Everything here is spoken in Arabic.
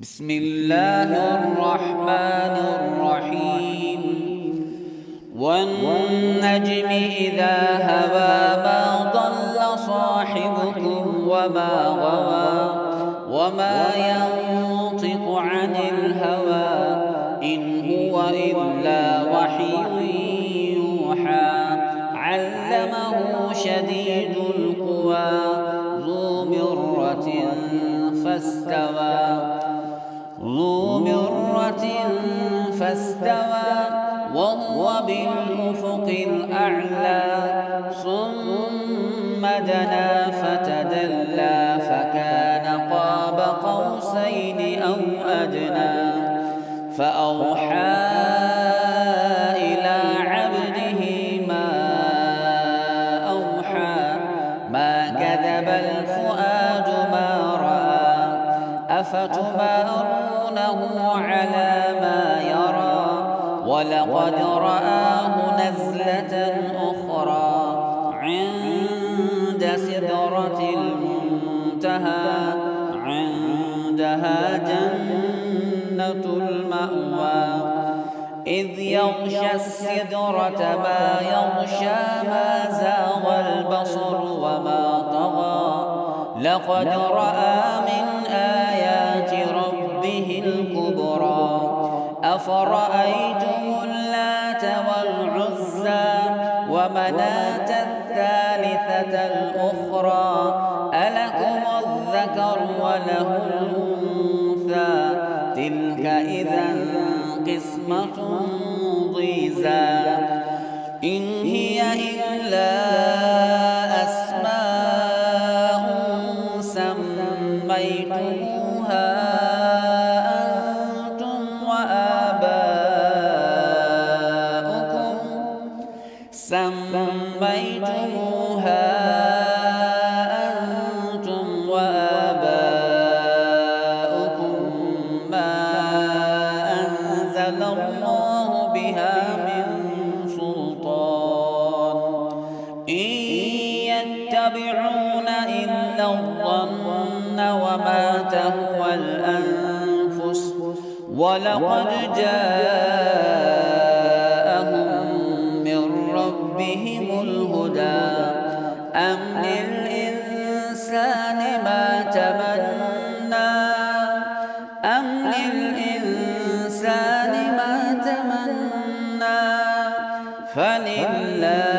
بسم الله الرحمن الرحيم والنجم إذا هوى ما ضل صاحبكم وما غوى وما ينطق عن الهوى إن هو إلا وحي يوحى علمه شديد القوى ذو مرة فاستوى وهو بالأفق الأعلى ثم دنا فتدلى فكان قاب قوسين أو أدنى فأوحى إلى عبده ما أوحى ما كذب الفؤاد ما رأى أفتمارونه على ما يرى ولقد رآه نزلة أخرى عند سدرة المنتهى عندها جنة المأوى إذ يغشى السدرة ما يغشى ما زاغ البصر وما طغى لقد رأى من آيات ربه الكبرى أفرأيتم اللات والعزى ومناة الثالثة الأخرى ألكم الذكر وله الأنثى تلك إذا قسمة ضيزى إن هي إلا أسماء سميتموها أنتم وآباؤكم ما أنزل الله بها من سلطان إن يتبعون إلا الظن وما تهوى الأنفس ولقد جاءهم من ربهم الهدى أم للإنسان ما تمنى فلله